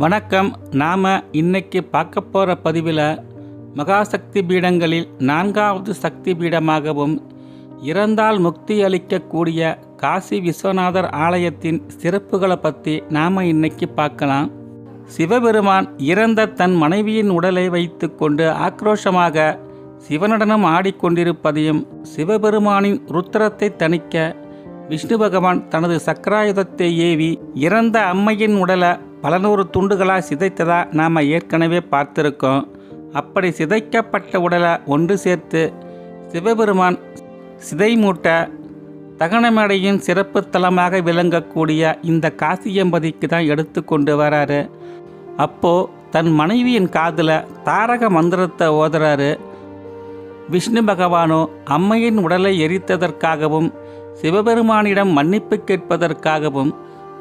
வணக்கம். நாம் இன்னைக்கு பார்க்க போகிற பதிவில் மகாசக்தி பீடங்களில் 4வது சக்தி பீடமாகவும் இறந்தால் முக்தி அளிக்கக்கூடிய காசி விஸ்வநாதர் ஆலயத்தின் சிறப்புகளை பற்றி நாம் இன்னைக்கு பார்க்கலாம். சிவபெருமான் இறந்த தன் மனைவியின் உடலை வைத்து கொண்டு ஆக்ரோஷமாக சிவனடனம் ஆடிக்கொண்டிருப்பதையும் சிவபெருமானின் ருத்திரத்தை தணிக்க விஷ்ணு பகவான் தனது சக்கராயுதத்தை ஏவி இறந்த அம்மையின் உடலை பல நூறு துண்டுகளாக சிதைத்ததா நாம் ஏற்கனவே பார்த்துருக்கோம். அப்படி சிதைக்கப்பட்ட உடலை ஒன்று சேர்த்து சிவபெருமான் சிதைமூட்ட தகனமேடையின் சிறப்பு தலமாக விளங்கக்கூடிய இந்த காசியம்பதிக்கு தான் எடுத்து கொண்டு வராரு. அப்போது தன் மனைவியின் காதில் தாரக மந்திரத்தை ஓதுறாரு. விஷ்ணு பகவானோ அம்மையின் உடலை எரித்ததற்காகவும் சிவபெருமானிடம் மன்னிப்பு கேட்பதற்காகவும்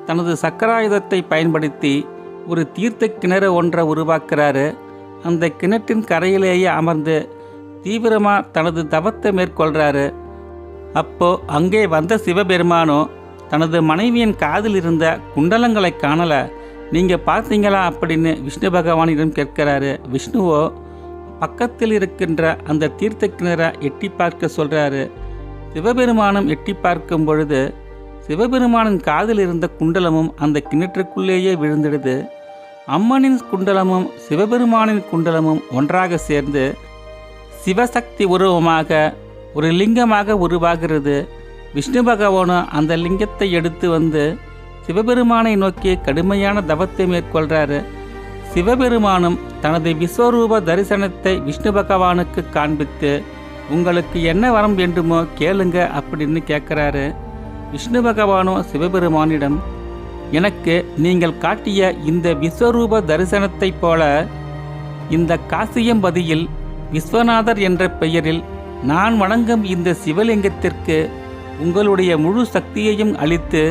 தனது சக்கராயுதத்தை பயன்படுத்தி ஒரு தீர்த்த கிணறு ஒன்றை உருவாக்குறாரு. அந்த கிணற்றின் கரையிலேயே அமர்ந்து தீவிரமாக தனது தவத்தை மேற்கொள்கிறாரு. அப்போது அங்கே வந்த சிவபெருமானோ தனது மனைவியின் காதில் இருந்த குண்டலங்களை காணலை, நீங்கள் பார்த்தீங்களா அப்படின்னு விஷ்ணு பகவானிடம் கேட்கிறாரு. விஷ்ணுவோ பக்கத்தில் இருக்கின்ற அந்த தீர்த்த கிணறை எட்டி பார்க்க சொல்கிறாரு. சிவபெருமானும் எட்டி பார்க்கும் பொழுது சிவபெருமானின் காதில் இருந்த குண்டலமும் அந்த கிணற்றுக்குள்ளேயே விழுந்திடுது. அம்மனின் குண்டலமும் சிவபெருமானின் குண்டலமும் ஒன்றாக சேர்ந்து சிவசக்தி உருவமாக ஒரு லிங்கமாக உருவாகிறது. விஷ்ணு பகவானும் அந்த லிங்கத்தை எடுத்து வந்து சிவபெருமானை நோக்கி கடுமையான தவத்தை மேற்கொள்கிறாரு. சிவபெருமானும் தனது விஸ்வரூப தரிசனத்தை விஷ்ணு பகவானுக்கு காண்பித்து உங்களுக்கு என்ன வரம் வேண்டுமோ கேளுங்க அப்படின்னு கேட்குறாரு. விஷ்ணு பகவானோ சிவபெருமானிடம், எனக்கு நீங்கள் காட்டிய இந்த விஸ்வரூப தரிசனத்தைப் போல இந்த காசியம்பதியில் விஸ்வநாதர் என்ற பெயரில் நான் வணங்கும் இந்த சிவலிங்கத்திற்கு உங்களுடைய முழு சக்தியையும் அளித்து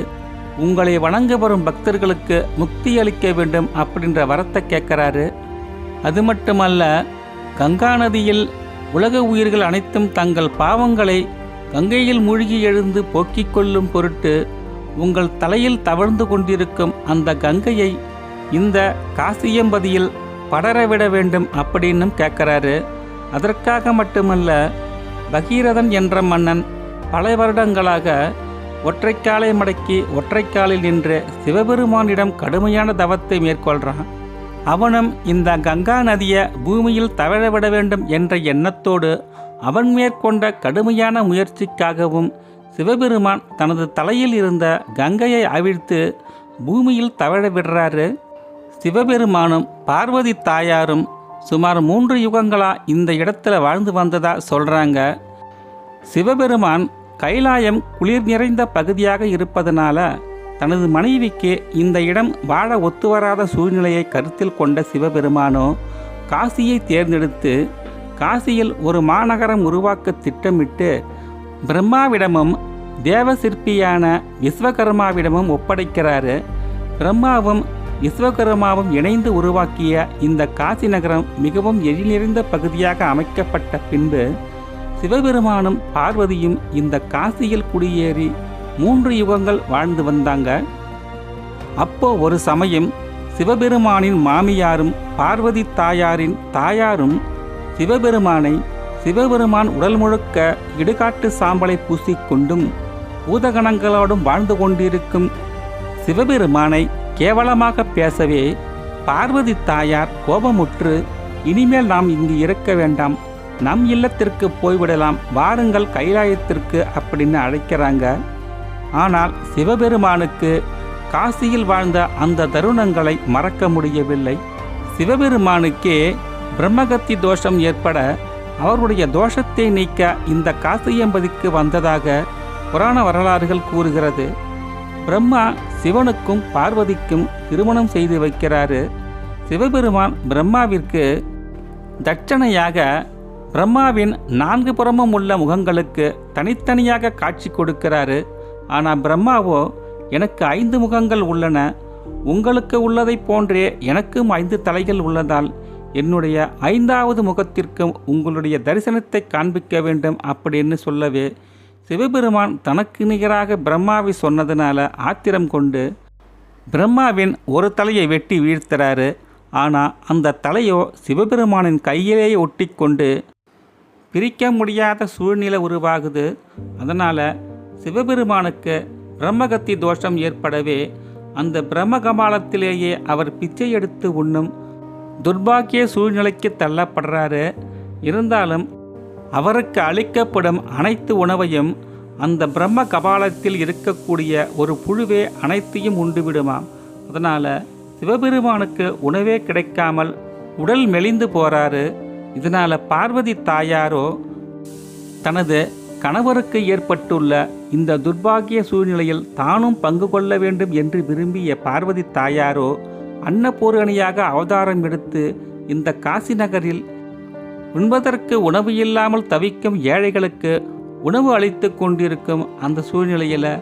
உங்களை வணங்க வரும் பக்தர்களுக்கு முக்தி அளிக்க வேண்டும் அப்படின்ற வரத்தை கேட்குறாரு. அது மட்டுமல்ல, கங்கா நதியில் உலக உயிர்கள் அனைத்தும் தங்கள் பாவங்களை கங்கையில் மூழ்கி எழுந்து போக்கிக் கொள்ளும் பொருட்டு உங்கள் தலையில் தவழ்ந்து கொண்டிருக்கும் அந்த கங்கையை இந்த காசியம்பதியில் படரவிட வேண்டும் அப்படின்னும் கேட்குறாரு. அதற்காக மட்டுமல்ல, பகீரதன் என்ற மன்னன் பல வருடங்களாக ஒற்றைக்காலை மடக்கி ஒற்றைக்காலில் நின்று சிவபெருமானிடம் கடுமையான தவத்தை மேற்கொள்கிறான். அவனும் இந்த கங்கா நதியை பூமியில் தவழவிட வேண்டும் என்ற எண்ணத்தோடு அவன் மேற்கொண்ட கடுமையான முயற்சிக்காகவும் சிவபெருமான் தனது தலையில் இருந்த கங்கையை அவிழ்த்து பூமியில் தவழ விடுறாரு. சிவபெருமானும் பார்வதி தாயாரும் சுமார் 3 யுகங்களாக இந்த இடத்துல வாழ்ந்து வந்ததா சொல்கிறாங்க. சிவபெருமான் கைலாயம் குளிர் நிறைந்த பகுதியாக இருப்பதனால தனது மனைவிக்கு இந்த இடம் வாழ ஒத்துவராத சூழ்நிலையை கருத்தில் கொண்ட சிவபெருமானோ காசியை தேர்ந்தெடுத்து காசியில் ஒரு மாநகரம் உருவாக்க திட்டமிட்டு பிரம்மாவிடமும் தேவ சிற்பியான விஸ்வகர்மாவிடமும் ஒப்படைக்கிறாரு. பிரம்மாவும் விஸ்வகர்மாவும் இணைந்து உருவாக்கிய இந்த காசி நகரம் மிகவும் எழில் நிறைந்த பகுதியாக அமைக்கப்பட்ட பின்பு சிவபெருமானும் பார்வதியும் இந்த காசியில் குடியேறி 3 யுகங்கள் வாழ்ந்து வந்தாங்க. அப்போ ஒரு சமயம் சிவபெருமானின் மாமியாரும் பார்வதி தாயாரின் தாயாரும் சிவபெருமான் உடல் முழுக்க இடுகாட்டு சாம்பலை பூசிக்கொண்டும் பூதகணங்களோடும் வாழ்ந்து கொண்டிருக்கும் சிவபெருமானை கேவலமாக பேசவே பார்வதி தாயார் கோபமுற்று, இனிமேல் நாம் இங்கு இருக்க வேண்டாம், நம் இல்லத்திற்கு போய்விடலாம், வாருங்கள் கைலாயத்திற்கு அப்படின்னு அழைக்கிறாங்க. ஆனால் சிவபெருமானுக்கு காசியில் வாழ்ந்த அந்த தருணங்களை மறக்க முடியவில்லை. சிவபெருமானுக்கே பிரம்மகத்தி தோஷம் ஏற்பட அவருடைய தோஷத்தை நீக்க இந்த காசியம்பதிக்கு வந்ததாக புராண வரலாறுகள் கூறுகிறது. பிரம்மா சிவனுக்கும் பார்வதிக்கும் திருமணம் செய்து வைக்கிறாரு. சிவபெருமான் பிரம்மாவிற்கு தட்சணையாக பிரம்மாவின் 4 புறமும் உள்ள முகங்களுக்கு தனித்தனியாக காட்சி கொடுக்கிறாரு. ஆனால் பிரம்மாவோ, எனக்கு 5 முகங்கள் உள்ளன, உங்களுக்கு உள்ளதை போன்றே எனக்கும் 5 தலைகள் உள்ளதால் என்னுடைய 5வது முகத்திற்கும் உங்களுடைய தரிசனத்தை காண்பிக்க வேண்டும் அப்படின்னு சொல்லவே சிவபெருமான் தனக்கு நிகராக பிரம்மாவை சொன்னதுனால ஆத்திரம் கொண்டு பிரம்மாவின் ஒரு தலையை வெட்டி வீழ்த்துறாரு. ஆனால் அந்த தலையோ சிவபெருமானின் கையிலேயே ஒட்டி கொண்டு பிரிக்க முடியாத சூழ்நிலை உருவாகுது. அதனால் சிவபெருமானுக்கு பிரம்மகத்தி தோஷம் ஏற்படவே அந்த பிரம்ம கபாலத்திலேயே அவர் பிச்சை எடுத்து உண்ணும் துர்பாக்கிய சூழ்நிலைக்கு தள்ளப்படுறாரு. இருந்தாலும் அவருக்கு அளிக்கப்படும் அனைத்து உணவையும் அந்த பிரம்ம கபாலத்தில் இருக்கக்கூடிய ஒரு புழுவே அனைத்தையும் உண்டுவிடுமாம். அதனால் சிவபெருமானுக்கு உணவே கிடைக்காமல் உடல் மெலிந்து போகிறாரு. இதனால் பார்வதி தாயாரோ தனது கணவருக்கு ஏற்பட்டுள்ள இந்த துர்பாகிய சூழ்நிலையில் தானும் பங்கு கொள்ள வேண்டும் என்று விரும்பிய பார்வதி தாயாரோ அன்னபூரணியாக அவதாரம் எடுத்து இந்த காசி நகரில் உண்பதற்கு உணவு இல்லாமல் தவிக்கும் ஏழைகளுக்கு உணவு அளித்து கொண்டிருக்கும் அந்த சூழ்நிலையில்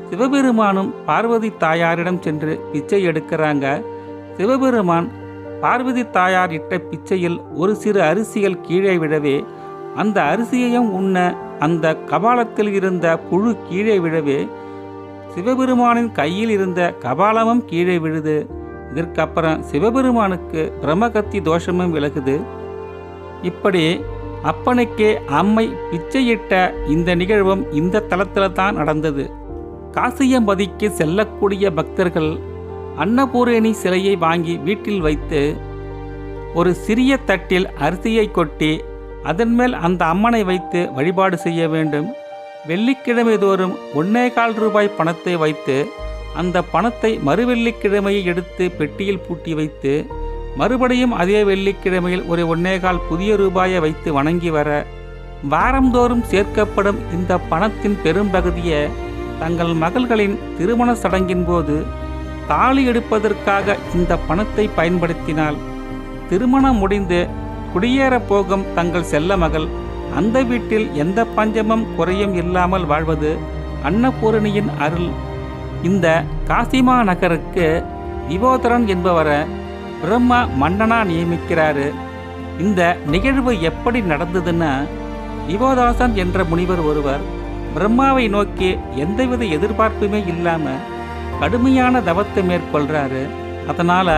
சிவபெருமானும் பார்வதி தாயாரிடம் சென்று பிச்சை எடுக்கிறாங்க. சிவபெருமான் பார்வதி தாயார் இட்ட பிச்சையில் ஒரு சிறு அரிசிகள் கீழே விழவே அந்த அரிசியையும் உண்ண அந்த கபாலத்தில் இருந்த புழு கீழே விழவே சிவபெருமானின் கையில் இருந்த கபாலமும் கீழே விழுது. இதற்கப்புறம் சிவபெருமானுக்கு பிரம்மகத்தி தோஷமும் விலகுது. இப்படி அப்பனுக்கே அம்மை பிச்சையிட்ட இந்த நிகழ்வும் இந்த தலத்தில் தான் நடந்தது. காசியம்பதிக்கு செல்லக்கூடிய பக்தர்கள் அன்னபூரணி சிலையை வாங்கி வீட்டில் வைத்து ஒரு சிறிய தட்டில் அரிசியை கொட்டி அதன் மேல் அந்த அம்மனை வைத்து வழிபாடு செய்ய வேண்டும். வெள்ளிக்கிழமை தோறும் 1.25 ரூபாய் பணத்தை வைத்து அந்த பணத்தை மறுவெள்ளிக்கிழமையை எடுத்து பெட்டியில் பூட்டி வைத்து மறுபடியும் அதே வெள்ளிக்கிழமையில் ஒரு 1.25 புதிய ரூபாயை வைத்து வணங்கி வர வாரந்தோறும் சேர்க்கப்படும் இந்த பணத்தின் பெரும்பகுதியை தங்கள் மகள்களின் திருமண சடங்கின் போது தாலி எடுப்பதற்காக இந்த பணத்தை பயன்படுத்தினால் திருமணம் முடிந்து குடியேறப் போகும் தங்கள் செல்ல மகள் அந்த வீட்டில் எந்த பஞ்சமும் குறையும் இல்லாமல் வாழ்வது அன்னபூரணியின் அருள். இந்த காசிமா நகருக்கு திவோதரன் என்பவரை பிரம்மா மன்னனா நியமிக்கிறாரு. இந்த நிகழ்வு எப்படி நடந்ததுன்னா, திவோதாசன் என்ற முனிவர் ஒருவர் பிரம்மாவை நோக்கி எந்தவித எதிர்பார்ப்புமே இல்லாமல் கடுமையான தவத்தை மேற்கொள்கிறாரு. அதனால்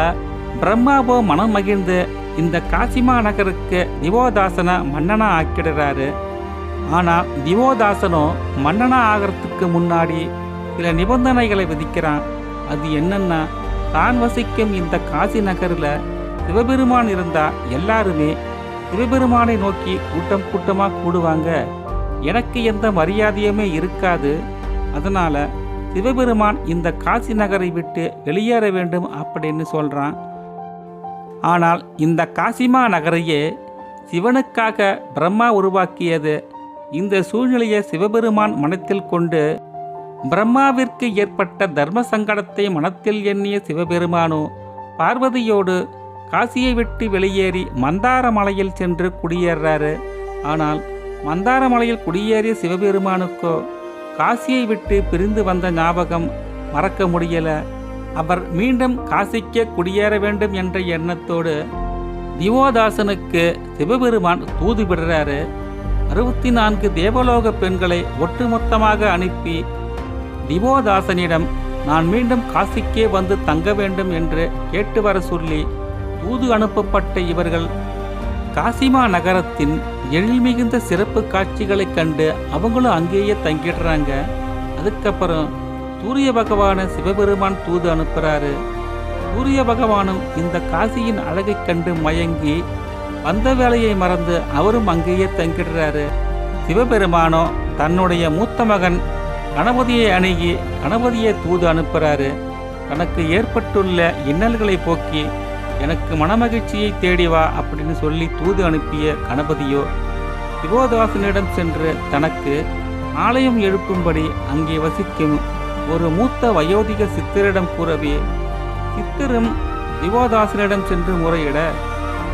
பிரம்மாவோ மனம் மகிழ்ந்து இந்த காசிமா நகருக்கு திவோதாசனை மன்னனா ஆக்கிடுறாரு. ஆனால் திவோதாசனோ மன்னனா ஆகிறதுக்கு முன்னாடி சில நிபந்தனைகளை விதிக்கிறான். அது என்னன்னா, தான் வசிக்கும் இந்த காசி நகரில் சிவபெருமான் இருந்தால் எல்லாருமே சிவபெருமானை நோக்கி கூட்டம் கூட்டமாக கூடுவாங்க, எனக்கு எந்த மரியாதையுமே இருக்காது. அதனால் சிவபெருமான் இந்த காசி நகரை விட்டு வெளியேற வேண்டும் அப்படின்னு சொல்கிறான். ஆனால் இந்த காசிமா நகரையே சிவனுக்காக பிரம்மா உருவாக்கியது. இந்த சூழ்நிலையை சிவபெருமான் மனத்தில் கொண்டு பிரம்மாவிற்கு ஏற்பட்ட தர்ம சங்கடத்தை மனத்தில் எண்ணிய சிவபெருமானோ பார்வதியோடு காசியை விட்டு வெளியேறி மந்தார மலையில் சென்று குடியேறாரு. ஆனால் மந்தார மலையில் குடியேறிய சிவபெருமானுக்கோ காசியை விட்டு பிரிந்து வந்த ஞாபகம் மறக்க முடியல. அவர் மீண்டும் காசிக்கே குடியேற வேண்டும் என்ற எண்ணத்தோடு திவோதாசனுக்கு சிவபெருமான் தூது விடுறாரு. 64 தேவலோக பெண்களை ஒட்டுமொத்தமாக அனுப்பி திவோதாசனிடம் நான் மீண்டும் காசிக்கே வந்து தங்க வேண்டும் என்று கேட்டு வர சொல்லி தூது அனுப்பப்பட்ட இவர்கள் காசிமா நகரத்தின் எழில் மிகுந்த சிறப்பு காட்சிகளை கண்டு அவங்களும் அங்கேயே தங்கிடுறாங்க. அதுக்கப்புறம் சூரிய பகவானை சிவபெருமான் தூது அனுப்புகிறாரு. சூரிய பகவானும் இந்த காசியின் அழகை கண்டு மயங்கி வந்த வேலையை மறந்து அவரும் அங்கேயே தங்கிடுறாரு. சிவபெருமானோ தன்னுடைய மூத்த மகன் கணபதியை அணுகி கணபதியை தூது அனுப்புகிறாரு. தனக்கு ஏற்பட்டுள்ள இன்னல்களை போக்கி எனக்கு மனமகிழ்ச்சியை தேடி வா அப்படின்னு சொல்லி தூது அனுப்பிய கணபதியோ திவோதாசனிடம் சென்று தனக்கு ஆலயம் எழுப்பும்படி அங்கே வசிக்கும் ஒரு மூத்த வயோதிக சித்தரிடம் கூறவே சித்தரும் திவோதாசனிடம் சென்று முறையிட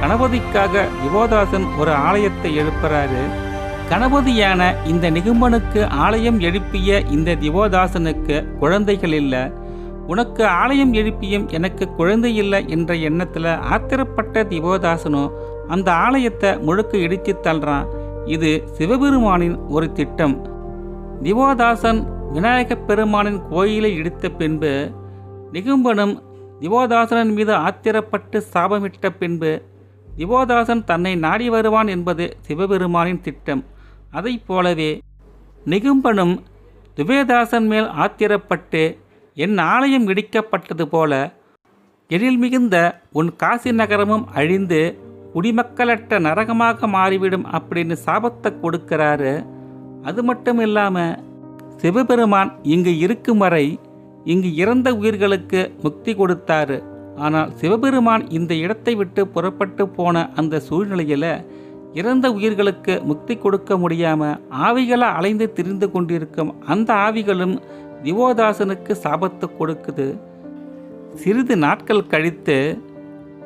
கணபதிக்காக திவோதாசன் ஒரு ஆலயத்தை எழுப்புறாரு. கணபதியான இந்த நிகும்பனுக்கு ஆலயம் எழுப்பிய இந்த திவோதாசனுக்கு குழந்தைகள் இல்லை. உனக்கு ஆலயம் எழுப்பியும் எனக்கு குழந்தை இல்லை என்ற எண்ணத்தில் ஆத்திரப்பட்ட திவோதாசனோ அந்த ஆலயத்தை முழுக்க இடித்து தள்ளுறான். இது சிவபெருமானின் ஒரு திட்டம். திவோதாசன் விநாயகப் பெருமானின் கோயிலை இடித்த பின்பு நிகும்பனும் திவோதாசனின் மீது ஆத்திரப்பட்டு சாபமிட்ட பின்பு திவோதாசன் தன்னை நாடி வருவான் என்பது சிவபெருமானின் திட்டம். அதைப் போலவே நிகும்பனும் திவோதாசன் மேல் ஆத்திரப்பட்டு என் ஆலயம் இடிக்கப்பட்டது போல எழில் மிகுந்த உன் காசி நகரமும் அழிந்து குடிமக்களற்ற நரகமாக மாறிவிடும் அப்படின்னு சாபத்தை கொடுக்கிறாரு. அது மட்டும் இல்லாமல் சிவபெருமான் இங்கு இருக்கும் வரை இங்கு இறந்த உயிர்களுக்கு முக்தி கொடுத்தாரு. ஆனால் சிவபெருமான் இந்த இடத்தை விட்டு புறப்பட்டு போன அந்த சூழ்நிலையில் இறந்த உயிர்களுக்கு முக்தி கொடுக்க முடியாமல் ஆவிகளை அலைந்து திரிந்து கொண்டிருக்கும் அந்த ஆவிகளும் திவோதாசனுக்கு சாபத்தை கொடுக்குது. சிறிது நாட்கள் கழித்து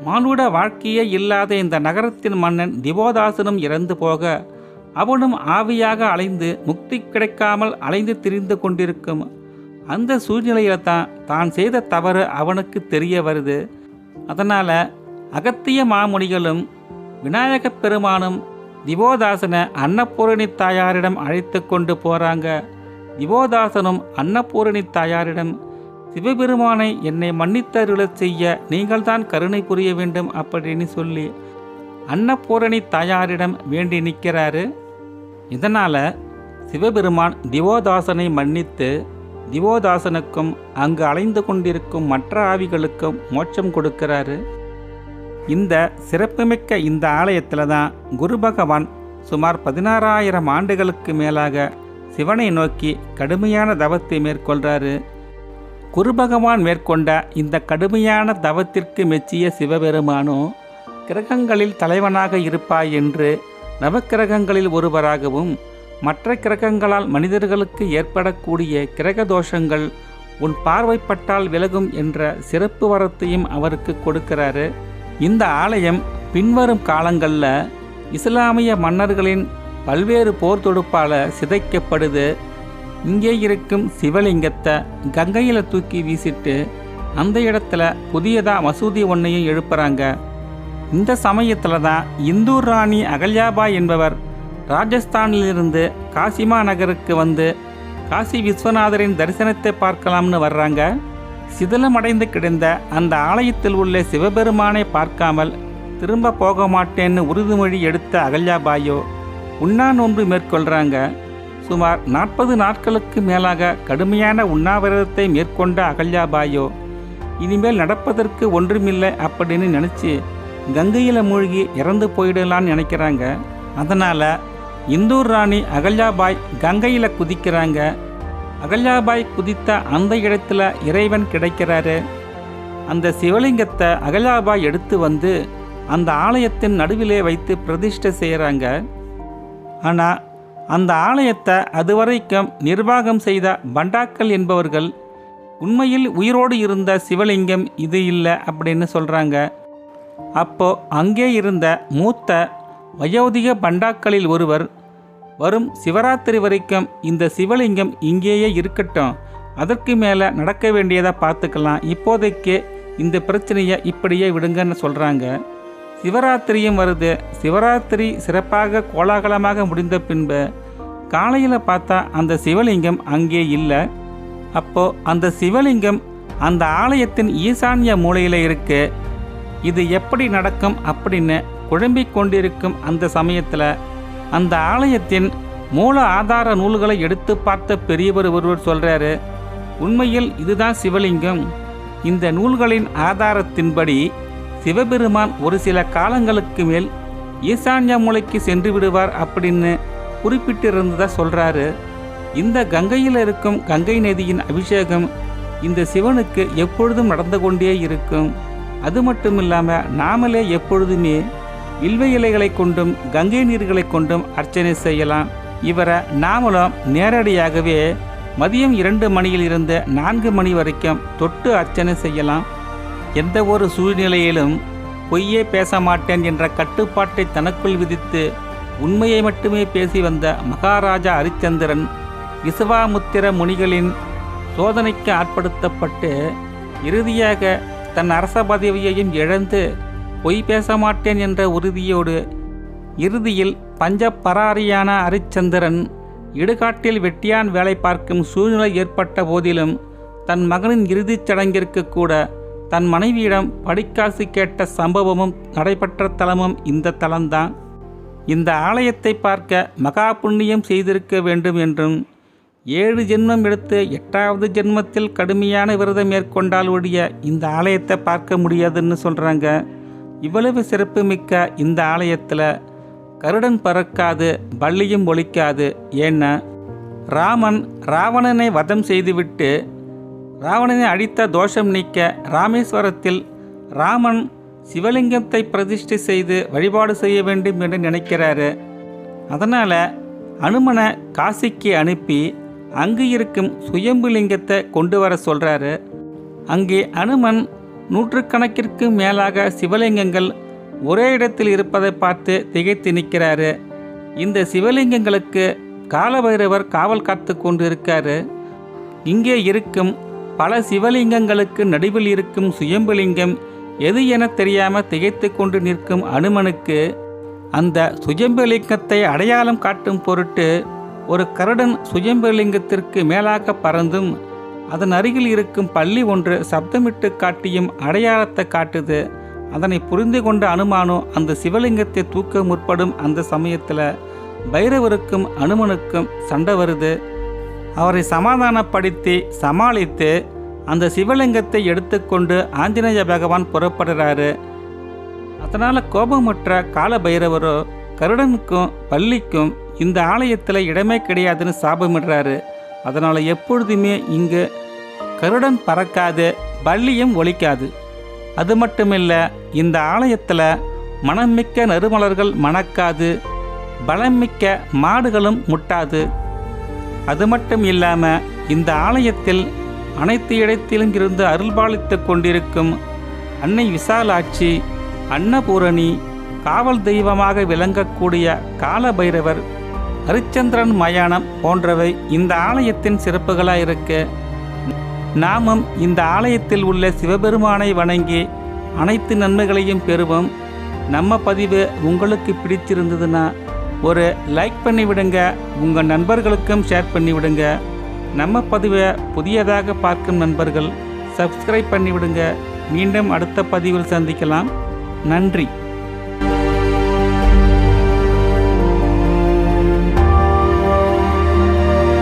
மானுட வாழ்க்கையே இல்லாத இந்த நகரத்தின் மன்னன் திவோதாசனும் இறந்து போக அவனும் ஆவியாக அலைந்து முக்தி கிடைக்காமல் அலைந்து திரிந்து கொண்டிருக்கும் அந்த சூழ்நிலையில் தான் செய்த தவறு அவனுக்கு தெரிய வருது. அதனால் அகத்திய மாமுனிகளும் விநாயகப் பெருமானும் திவோதாசனை அன்னபூரணி தாயாரிடம் அழைத்து கொண்டு போகிறாங்க. திவோதாசனும் அன்னபூரணி தாயாரிடம் சிவபெருமானை என்னை மன்னித்தருளச் செய்ய நீங்கள்தான் கருணை புரிய வேண்டும் அப்படின்னு சொல்லி அன்னபூரணி தாயாரிடம் வேண்டி நிற்கிறாரு. இதனால் சிவபெருமான் திவோதாசனை மன்னித்து திவோதாசனுக்கும் அங்கு அலைந்து கொண்டிருக்கும் மற்ற ஆவிகளுக்கும் மோட்சம் கொடுக்கிறாரு. இந்த சிறப்புமிக்க இந்த ஆலயத்தில் தான் குரு பகவான் சுமார் 16,000 ஆண்டுகளுக்கு மேலாக சிவனை நோக்கி கடுமையான தவத்தை மேற்கொள்கிறாரு. குரு பகவான் மேற்கொண்ட இந்த கடுமையான தவத்திற்கு மெச்சிய சிவபெருமானோ கிரகங்களில் தலைவனாக இருப்பாய் என்று நவக்கிரகங்களில் ஒருவராகவும் மற்ற கிரகங்களால் மனிதர்களுக்கு ஏற்படக்கூடிய கிரக தோஷங்கள் உன் பார்வைப்பட்டால் விலகும் என்ற சிறப்பு வரத்தையும் அவருக்கு கொடுக்கிறாரு. இந்த ஆலயம் பின்வரும் காலங்களில் இஸ்லாமிய மன்னர்களின் பல்வேறு போர் தொடுப்பால் சிதைக்கப்படுது. இங்கே இருக்கும் சிவலிங்கத்தை கங்கையில் தூக்கி வீசிட்டு அந்த இடத்துல புதியதாக மசூதி ஒன்றையும் எழுப்புறாங்க. இந்த சமயத்தில் தான் இந்தூர் ராணி அகல்யாபாய் என்பவர் ராஜஸ்தானிலிருந்து காசிமா நகருக்கு வந்து காசி விஸ்வநாதரின் தரிசனத்தை பார்க்கலாம்னு வர்றாங்க. சிதிலமடைந்து கிடந்த அந்த ஆலயத்தில் உள்ள சிவபெருமானை பார்க்காமல் திரும்ப போக மாட்டேன்னு உறுதிமொழி எடுத்த அகல்யாபாயோ உண்ணா நோன்பு மேற்கொள்கிறாங்க. சுமார் 40 நாட்களுக்கு மேலாக கடுமையான உண்ணாவிரதத்தை மேற்கொண்ட அகல்யாபாயோ இனிமேல் நடப்பதற்கு ஒன்றுமில்லை அப்படின்னு நினச்சி கங்கையில் மூழ்கி இறந்து போயிடலான்னு நினைக்கிறாங்க. அதனால் இந்தூர் ராணி அகல்யாபாய் கங்கையில் குதிக்கிறாங்க. அகல்யாபாய் குதித்த அந்த இடத்துல இறைவன் கிடைக்கிறாரு. அந்த சிவலிங்கத்தை அகல்யாபாய் எடுத்து வந்து அந்த ஆலயத்தின் நடுவிலே வைத்து பிரதிஷ்டை செய்கிறாங்க. ஆனால் அந்த ஆலயத்தை அதுவரைக்கும் நிர்வாகம் செய்த பண்டாக்கள் என்பவர்கள் உண்மையில் உயிரோடு இருந்த சிவலிங்கம் இது இல்லை அப்படின்னு சொல்கிறாங்க. அப்போ அங்கே இருந்த மூத்த வயோதிக பண்டாக்களில் ஒருவர், வரும் சிவராத்திரி வரைக்கும் இந்த சிவலிங்கம் இங்கேயே இருக்கட்டும், அதற்கு மேலே நடக்க வேண்டியதை பார்த்துக்கலாம், இப்போதைக்கு இந்த பிரச்சனையை இப்படியே விடுங்கன்னு சொல்கிறாங்க. சிவராத்திரியும் வருது. சிவராத்திரி சிறப்பாக கோலாகலமாக முடிந்த பின்பு காலையில் பார்த்தா அந்த சிவலிங்கம் அங்கே இல்லை. அப்போது அந்த சிவலிங்கம் அந்த ஆலயத்தின் ஈசான்ய மூலையில் இருக்கு. இது எப்படி நடக்கும் அப்படின்னு குழம்பிக் கொண்டிருக்கும் அந்த சமயத்தில் அந்த ஆலயத்தின் மூல ஆதார நூல்களை எடுத்து பார்த்த பெரியவர் ஒருவர் சொல்கிறாரு, உண்மையில் இதுதான் சிவலிங்கம். இந்த நூல்களின் ஆதாரத்தின்படி சிவபெருமான் ஒரு சில காலங்களுக்கு மேல் ஈசான்ய மூலைக்கு சென்று விடுவார் அப்படின்னு குறிப்பிட்டிருந்ததா சொல்கிறாரு. இந்த கங்கையில் இருக்கும் கங்கை நதியின் அபிஷேகம் இந்த சிவனுக்கு எப்பொழுதும் நடந்து கொண்டே இருக்கும். அது மட்டும் இல்லாமல் நாமளே எப்பொழுதுமே வில்வ இலைகளை கொண்டும் கங்கை நீர்களை கொண்டும் அர்ச்சனை செய்யலாம். இவரை நாமளும் நேரடியாகவே மதியம் 2 மணியில் இருந்து 4 மணி வரைக்கும் தொட்டு அர்ச்சனை செய்யலாம். எந்த ஒரு சூழ்நிலையிலும் பொய்யே பேச மாட்டேன் என்ற கட்டுப்பாட்டை தனக்குள் விதித்து உண்மையை மட்டுமே பேசி வந்த மகாராஜா ஹரிச்சந்திரன் விசுவாமுத்திர முனிகளின் சோதனைக்கு ஆட்படுத்தப்பட்டு இறுதியாக தன் அரச பதவியையும் இழந்து பொய் பேச மாட்டேன் என்ற உறுதியோடு இறுதியில் பஞ்ச பராரியான ஹரிச்சந்திரன் இடுகாட்டில் வெட்டியான் வேலை பார்க்கும் சூழ்நிலை ஏற்பட்ட போதிலும் தன் மகனின் இறுதிச் சடங்கிற்கு கூட தன் மனைவியிடம் படிக்காசு கேட்ட சம்பவமும் நடைபெற்ற தலமும் இந்த தலம்தான். இந்த ஆலயத்தை பார்க்க மகா புண்ணியம் செய்திருக்க வேண்டும் என்றும் 7 ஜென்மம் எடுத்து 8வது ஜென்மத்தில் கடுமையான விரதம் மேற்கொண்டால் ஒழிய இந்த ஆலயத்தை பார்க்க முடியாதுன்னு சொல்கிறாங்க. இவ்வளவு சிறப்புமிக்க இந்த ஆலயத்தில் கருடன் பறக்காது, பல்லியும் ஒலிக்காது. ஏன்னா ராமன் ராவணனை வதம் செய்துவிட்டு ராவணனை அழித்த தோஷம் நீக்க ராமேஸ்வரத்தில் ராமன் சிவலிங்கத்தை பிரதிஷ்டை செய்து வழிபாடு செய்ய வேண்டும் என்று நினைக்கிறாரு. அதனால் அனுமனை காசிக்கு அனுப்பி அங்கு இருக்கும் சுயம்புலிங்கத்தை கொண்டு வர சொல்கிறாரு. அங்கே அனுமன் 100கணக்கிற்கு மேலாக சிவலிங்கங்கள் ஒரே இடத்தில் இருப்பதை பார்த்து திகைத்து நிற்கிறாரு. இந்த சிவலிங்கங்களுக்கு காலபைரவர் காவல் காத்து கொண்டு இருக்காரு. இங்கே இருக்கும் பல சிவலிங்கங்களுக்கு நடுவில் இருக்கும் சுயம்புலிங்கம் எது என தெரியாமல் திகைத்து கொண்டு நிற்கும் அனுமனுக்கு அந்த சுயம்புலிங்கத்தை அடையாளம் காட்டும் பொருட்டு ஒரு கருடன் சுயம்புலிங்கத்திற்கு மேலாக பறந்தும் அதன் அருகில் இருக்கும் பள்ளி ஒன்று சப்தமிட்டு காட்டியும் அடையாளத்தை காட்டுது. அதனை புரிந்து கொண்ட அனுமானோ அந்த சிவலிங்கத்தை தூக்க முற்படும் அந்த சமயத்தில் பைரவருக்கும் அனுமனுக்கும் சண்டை வருது. அவரை சமாதானப்படுத்தி சமாளித்து அந்த சிவலிங்கத்தை எடுத்துக்கொண்டு ஆஞ்சநேய பகவான் புறப்படுறாரு. அதனால் கோபமற்ற கால பைரவரோ கருடனுக்கும் பள்ளிக்கும் இந்த ஆலயத்தில் இடமே கிடையாதுன்னு சாபமிடுறாரு. அதனால் எப்பொழுதுமே இங்கு கருடன் பறக்காது, பள்ளியும் ஒலிக்காது. அது மட்டுமில்லை, இந்த ஆலயத்தில் மனமிக்க நறுமலர்கள் மணக்காது, பலமிக்க மாடுகளும் முட்டாது. அது மட்டும் இல்லாமல் இந்த ஆலயத்தில் அனைத்து இடத்திலும் இருந்து அருள்பாலித்து கொண்டிருக்கும் அன்னை விசாலாட்சி, அன்னபூரணி, காவல் தெய்வமாக விளங்கக்கூடிய காலபைரவர், ஹரிச்சந்திரன் மயானம் போன்றவை இந்த ஆலயத்தின் சிறப்புகளாக இருக்கு. நாமும் இந்த ஆலயத்தில் உள்ள சிவபெருமானை வணங்கி அனைத்து நன்மைகளையும் பெறுவோம். நம்ம பதிவு உங்களுக்கு பிடிச்சிருந்ததுன்னா ஒரு லைக் பண்ணி விடுங்க, உங்கள் நண்பர்களுக்கும் ஷேர் பண்ணி விடுங்க. நம்ம பதிவை புதியதாக பார்க்கும் நண்பர்கள் சப்ஸ்கிரைப் பண்ணி விடுங்க. மீண்டும் அடுத்த பதிவில் சந்திக்கலாம். நன்றி.